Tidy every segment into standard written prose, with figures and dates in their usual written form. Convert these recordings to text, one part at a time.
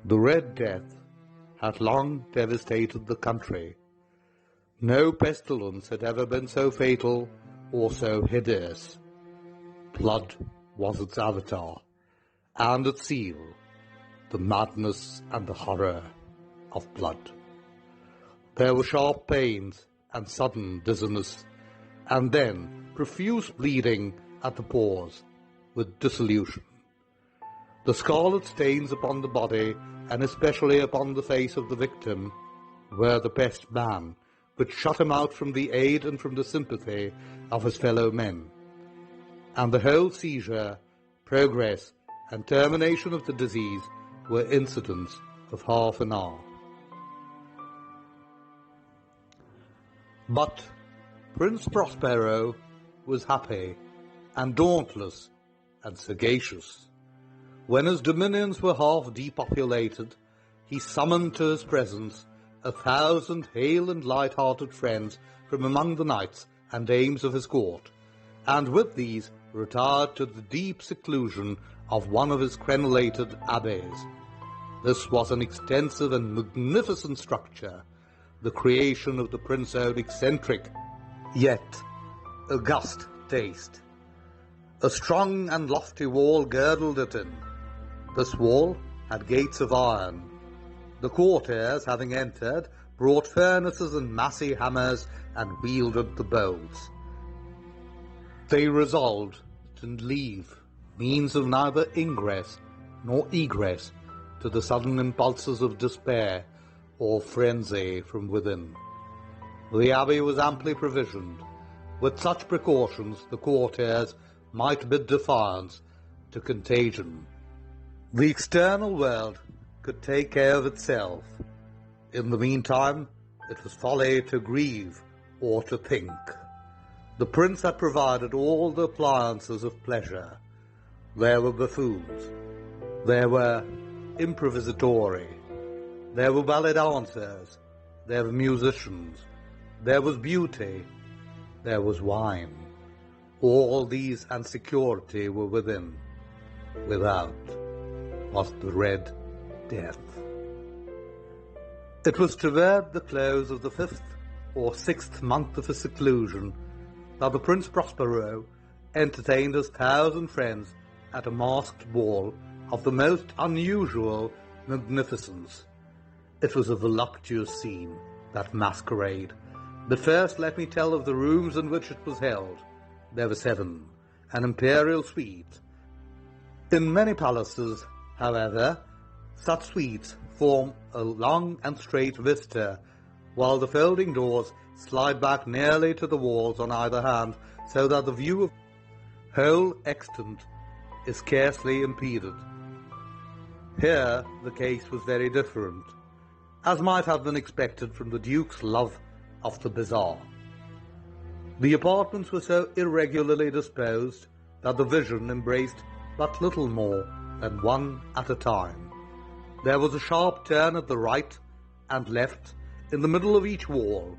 The Red Death had long devastated the country. No pestilence had ever been so fatal or so hideous. Blood was its avatar, and its seal, the madness and the horror of blood. There were sharp pains and sudden dizziness, and then profuse bleeding at the pores, with dissolution. The scarlet stains upon the body, and especially upon the face of the victim, were the best man, which shut him out from the aid and from the sympathy of his fellow men. And the whole seizure, progress, and termination of the disease were incidents of half an hour. But Prince Prospero was happy, and dauntless, and sagacious. When his dominions were half depopulated, he summoned to his presence 1,000 hale and light-hearted friends from among the knights and dames of his court, and with these retired to the deep seclusion of one of his crenellated abbeys. This was an extensive and magnificent structure, the creation of the prince's own eccentric, yet august taste. A strong and lofty wall girdled it in. This wall had gates of iron. The courtiers, having entered, brought furnaces and massy hammers and wielded the bolts. They resolved to leave means of neither ingress nor egress to the sudden impulses of despair or frenzy from within. The abbey was amply provisioned. With such precautions, the courtiers might bid defiance to contagion. The external world could take care of itself. In the meantime, it was folly to grieve or to think. The prince had provided all the appliances of pleasure. There were buffoons, there were improvisatori, there were ballet dancers, there were musicians, there was beauty, there was wine. All these and security were within. Without was the Red Death. It was toward the close of the 5th or 6th month of his seclusion that the Prince Prospero entertained his 1,000 friends at a masked ball of the most unusual magnificence. It was a voluptuous scene, that masquerade. But first let me tell of the rooms in which it was held. There were 7, an imperial suite. In many palaces, however, such suites form a long and straight vista, while the folding doors slide back nearly to the walls on either hand, so that the view of the whole extent is scarcely impeded. Here the case was very different, as might have been expected from the Duke's love of the bizarre. The apartments were so irregularly disposed that the vision embraced but little more than one at a time. There was a sharp turn at the right and left. In the middle of each wall,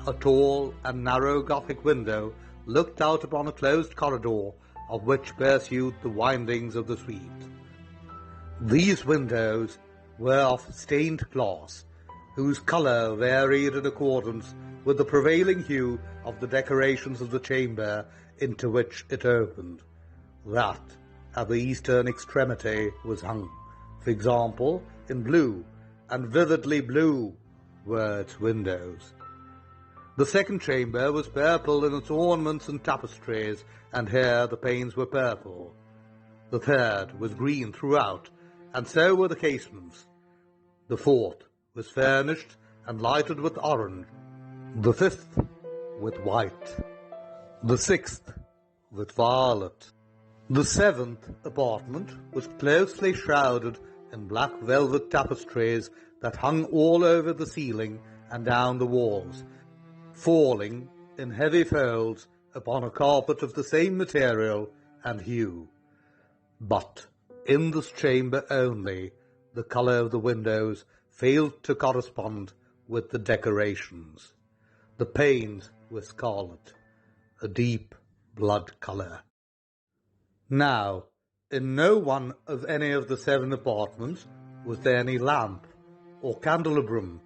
a tall and narrow Gothic window looked out upon a closed corridor of which pursued the windings of the suite. These windows were of stained glass, whose colour varied in accordance with the prevailing hue of the decorations of the chamber into which it opened. That at the eastern extremity was hung, for example, in blue, and vividly blue were its windows. The second chamber was purple in its ornaments and tapestries, and here the panes were purple. The third was green throughout, and so were the casements. The fourth was furnished and lighted with orange, the fifth with white, the sixth with violet. The seventh apartment was closely shrouded in black velvet tapestries that hung all over the ceiling and down the walls, falling in heavy folds upon a carpet of the same material and hue. But in this chamber only, the colour of the windows failed to correspond with the decorations. The panes were scarlet, a deep blood colour. Now, in no one of any of the 7 apartments was there any lamp or candelabrum.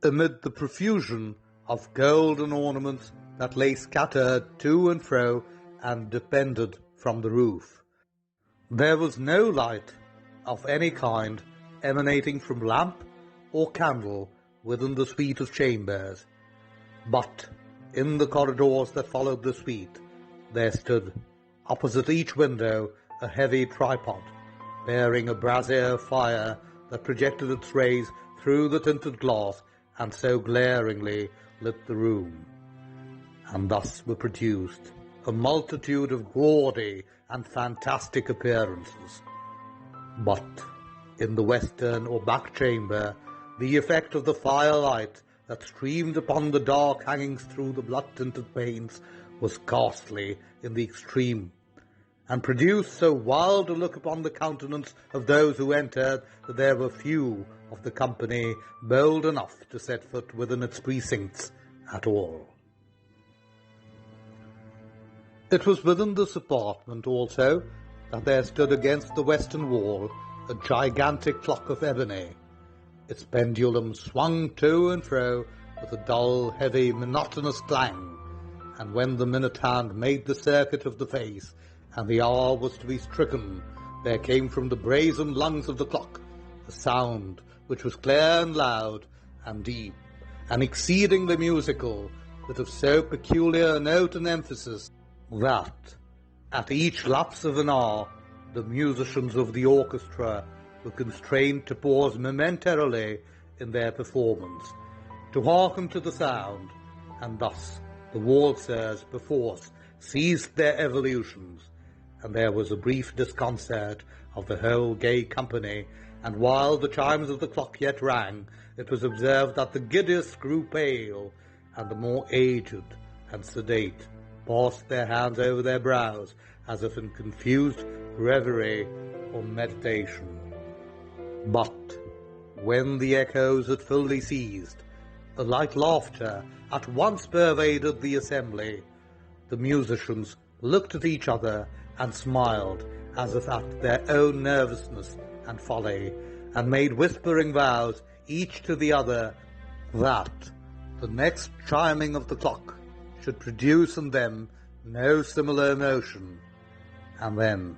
Amid the profusion of golden ornaments that lay scattered to and fro and depended from the roof, there was no light of any kind emanating from lamp or candle within the suite of chambers, but in the corridors that followed the suite there stood, opposite each window, a heavy tripod, bearing a brazier fire that projected its rays through the tinted glass and so glaringly lit the room. And thus were produced a multitude of gaudy and fantastic appearances. But in the western or back chamber, the effect of the firelight that streamed upon the dark hangings through the blood-tinted panes was ghastly in the extreme, and produced so wild a look upon the countenance of those who entered that there were few of the company bold enough to set foot within its precincts at all. It was within this apartment also that there stood against the western wall a gigantic clock of ebony. Its pendulum swung to and fro with a dull, heavy, monotonous clang, and when the minute hand made the circuit of the face, and the hour was to be stricken, there came from the brazen lungs of the clock a sound which was clear and loud and deep, and exceedingly musical, but of so peculiar a note and emphasis that, at each lapse of an hour, the musicians of the orchestra were constrained to pause momentarily in their performance, to hearken to the sound, and thus the waltzers perforce ceased their evolutions, and there was a brief disconcert of the whole gay company, and while the chimes of the clock yet rang, it was observed that the giddiest grew pale, and the more aged and sedate passed their hands over their brows, as if in confused reverie or meditation. But when the echoes had fully ceased, a light laughter at once pervaded the assembly. The musicians looked at each other and smiled as if at their own nervousness and folly, and made whispering vows, each to the other, that the next chiming of the clock should produce in them no similar emotion. And then,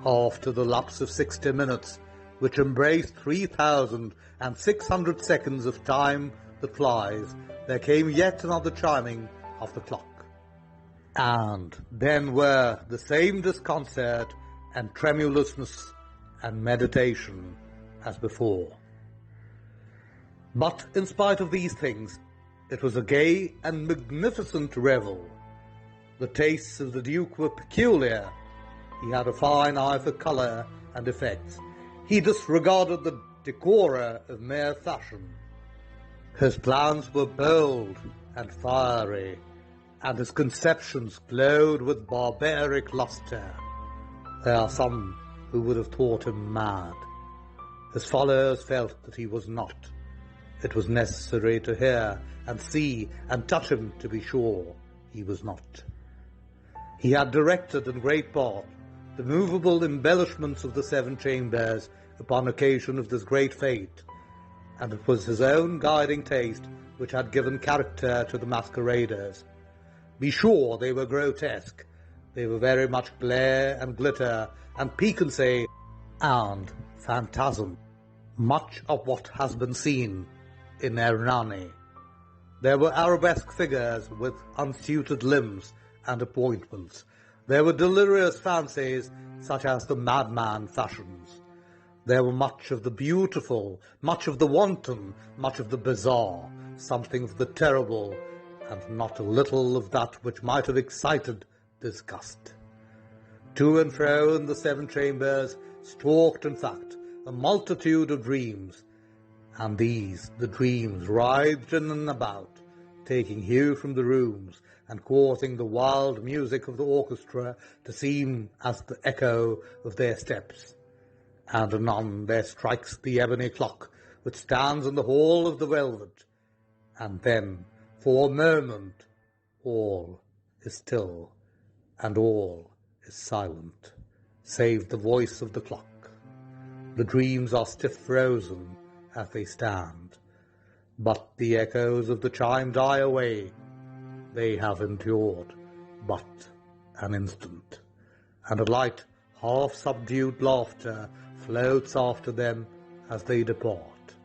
after the lapse of 60 minutes, which embraced 3,600 seconds of time that flies, there came yet another chiming of the clock. And then were the same disconcert and tremulousness and meditation as before. But in spite of these things, it was a gay and magnificent revel. The tastes of the Duke were peculiar. He had a fine eye for colour and effects. He disregarded the decora of mere fashion. His plans were bold and fiery, and his conceptions glowed with barbaric lustre. There are some who would have thought him mad. His followers felt that he was not. It was necessary to hear and see and touch him to be sure he was not. He had directed in great part the movable embellishments of the 7 chambers upon occasion of this great fete, and it was his own guiding taste which had given character to the masqueraders. Be sure they were grotesque. They were very much glare and glitter and piquancy and phantasm, much of what has been seen in Ernani. There were arabesque figures with unsuited limbs and appointments. There were delirious fancies such as the madman fashions. There were much of the beautiful, much of the wanton, much of the bizarre, something of the terrible, and not a little of that which might have excited disgust. To and fro in the 7 chambers stalked, in fact, a multitude of dreams, and these, the dreams, writhed in and about, taking hue from the rooms, and causing the wild music of the orchestra to seem as the echo of their steps. And anon there strikes the ebony clock, which stands in the hall of the velvet, and then, for a moment, all is still, and all is silent, save the voice of the clock. The dreams are stiff frozen as they stand, but the echoes of the chime die away. They have endured but an instant, and a light, half-subdued laughter floats after them as they depart.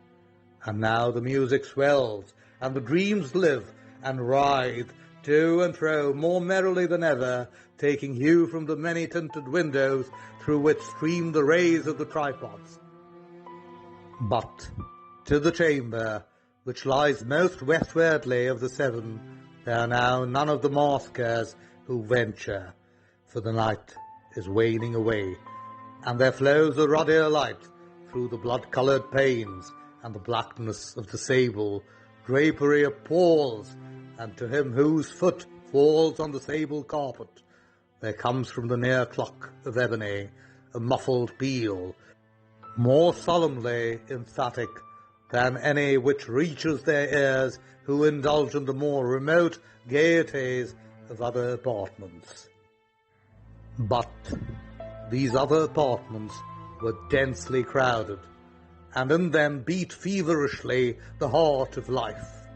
And now the music swells, and the dreams live and writhe to and fro more merrily than ever, taking hue from the many-tinted windows through which stream the rays of the tripods. But to the chamber, which lies most westwardly of the seven, there are now none of the maskers who venture, for the night is waning away, and there flows a ruddier light through the blood-coloured panes, and the blackness of the sable drapery appalls, and to him whose foot falls on the sable carpet, there comes from the near clock of ebony a muffled peal, more solemnly emphatic than any which reaches their ears who indulge in the more remote gaieties of other apartments. But these other apartments were densely crowded, and in them beat feverishly the heart of life,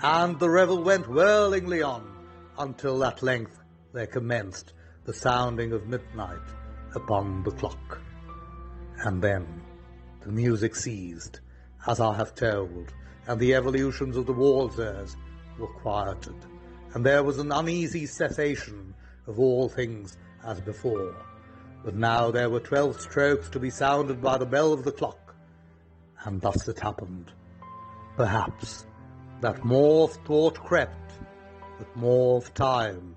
and the revel went whirlingly on, until at length there commenced the sounding of midnight upon the clock. And then the music ceased, as I have told, and the evolutions of the waltzers were quieted, and there was an uneasy cessation of all things as before. But now there were 12 strokes to be sounded by the bell of the clock, and thus it happened, perhaps, that more of thought crept, with more of time,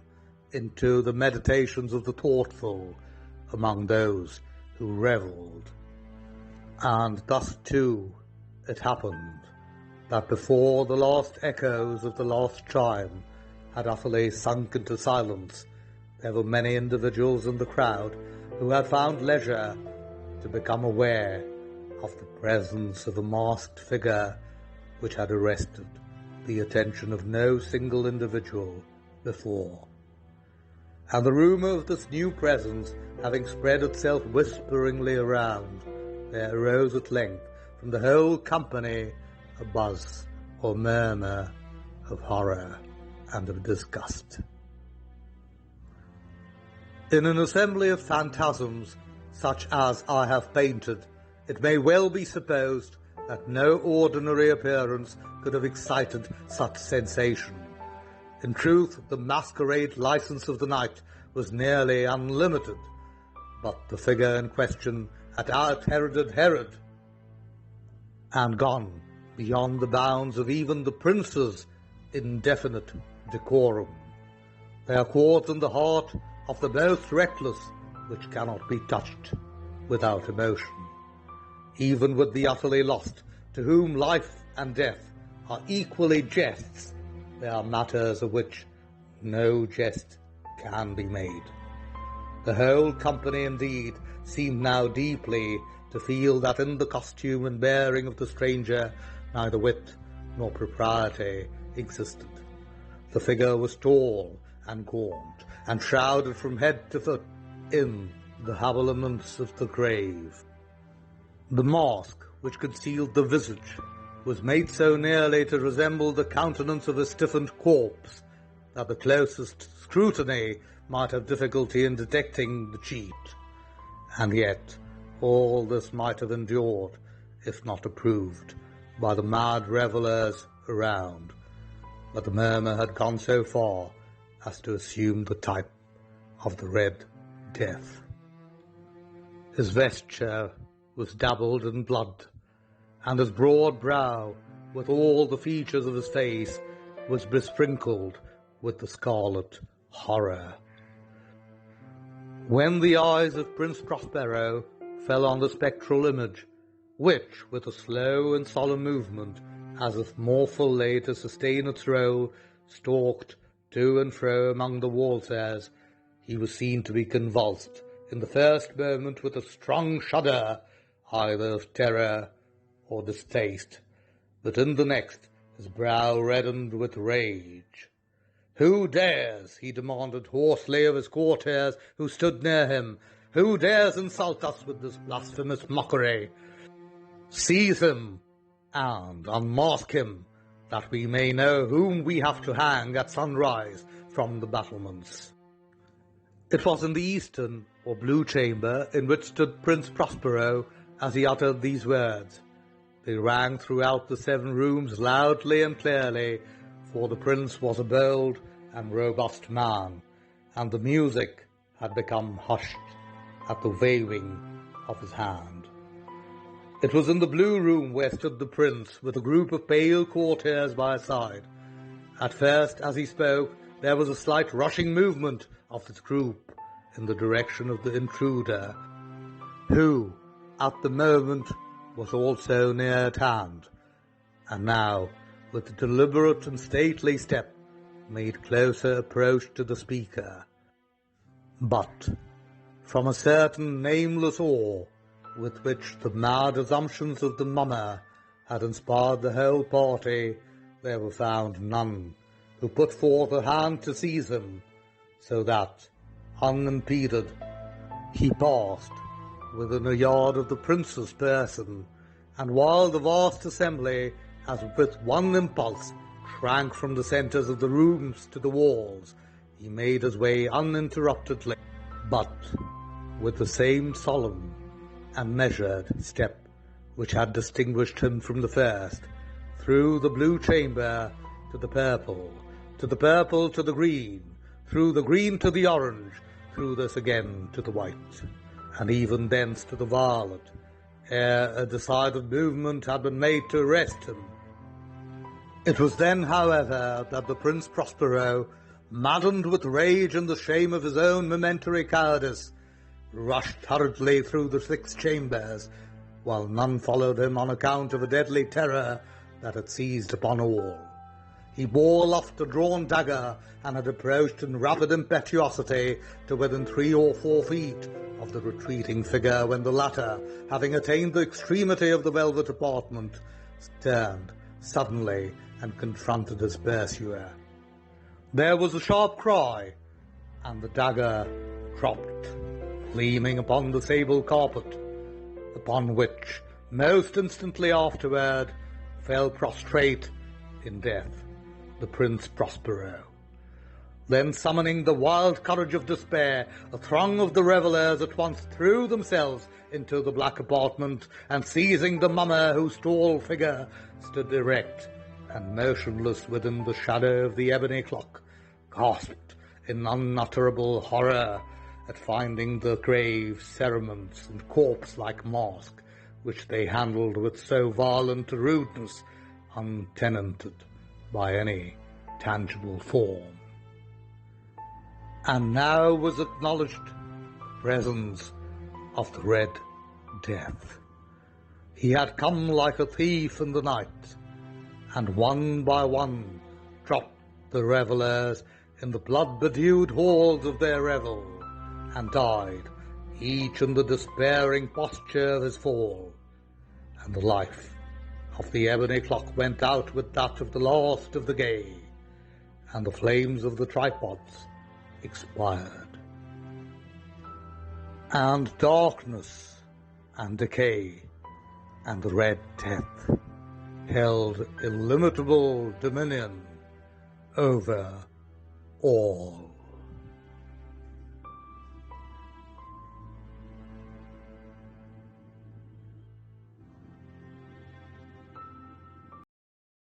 into the meditations of the thoughtful among those who revelled. And thus, too, it happened that before the last echoes of the last chime had utterly sunk into silence, there were many individuals in the crowd who had found leisure to become aware of the presence of a masked figure which had arrested the attention of no single individual before. And the rumour of this new presence having spread itself whisperingly around, there arose at length from the whole company a buzz or murmur of horror and of disgust. In an assembly of phantasms such as I have painted, it may well be supposed that no ordinary appearance could have excited such sensation. In truth, the masquerade license of the night was nearly unlimited, but the figure in question had out-Heroded Herod, and gone beyond the bounds of even the prince's indefinite decorum. There chords in the heart of the most reckless which cannot be touched without emotion, even with the utterly lost, to whom life and death are equally jests. There are matters of which no jest can be made. The whole company, indeed, seemed now deeply to feel that in the costume and bearing of the stranger neither wit nor propriety existed. The figure was tall and gaunt, and shrouded from head to foot in the habiliments of the grave. The mask which concealed the visage was made so nearly to resemble the countenance of a stiffened corpse that the closest scrutiny might have difficulty in detecting the cheat. And yet all this might have endured, if not approved, by the mad revellers around. But the murmur had gone so far as to assume the type of the Red Death. His vesture was dabbled in blood, and his broad brow, with all the features of his face, was besprinkled with the scarlet horror. When the eyes of Prince Prospero fell on the spectral image, which, with a slow and solemn movement, as if more fully to sustain its role, stalked to and fro among the waltzers, he was seen to be convulsed in the first moment with a strong shudder, either of terror or distaste, but in the next his brow reddened with rage. "Who dares?" he demanded hoarsely of his courtiers who stood near him. Who dares insult us with this blasphemous mockery? Seize him and unmask him, that we may know whom we have to hang at sunrise from the battlements." It was in the eastern or blue chamber in which stood Prince Prospero as he uttered these words. They rang throughout the 7 rooms loudly and clearly, for the prince was a bold and robust man, and the music had become hushed at the waving of his hand. It was in the blue room where stood the prince, with a group of pale courtiers by his side. At first, as he spoke, there was a slight rushing movement of this group in the direction of the intruder, who, at the moment, was also near at hand, and now, with a deliberate and stately step, made closer approach to the speaker. But, from a certain nameless awe with which the mad assumptions of the mummer had inspired the whole party, there were found none who put forth a hand to seize him, so that, unimpeded, he passed within a yard of the prince's person, and while the vast assembly, as with one impulse, shrank from the centres of the rooms to the walls, he made his way uninterruptedly, but with the same solemn and measured step which had distinguished him from the first, through the blue chamber to the purple, to the purple to the green, through the green to the orange, through this again to the white, and even thence to the violet, ere a decided movement had been made to arrest him. It was then, however, that the Prince Prospero, maddened with rage and the shame of his own momentary cowardice, rushed hurriedly through the 6 chambers, while none followed him on account of a deadly terror that had seized upon all. He bore aloft a drawn dagger, and had approached in rapid impetuosity to within 3 or 4 feet of the retreating figure, when the latter, having attained the extremity of the velvet apartment, turned suddenly and confronted his pursuer. There was a sharp cry, and the dagger dropped, gleaming upon the sable carpet, upon which, most instantly afterward, fell prostrate in death the Prince Prospero. Then, summoning the wild courage of despair, a throng of the revellers at once threw themselves into the black apartment, and seizing the mummer whose tall figure stood erect and motionless within the shadow of the ebony clock, gasped in unutterable horror at finding the grave cerements and corpse-like mask which they handled with so violent a rudeness, untenanted by any tangible form. And now was acknowledged the presence of the Red Death. He had come like a thief in the night, and one by one dropped the revellers in the blood-bedewed halls of their revel, and died, each in the despairing posture of his fall, and the life of the ebony clock went out with that of the last of the gay, and the flames of the tripods expired. And darkness and decay and the Red Death held illimitable dominion over all.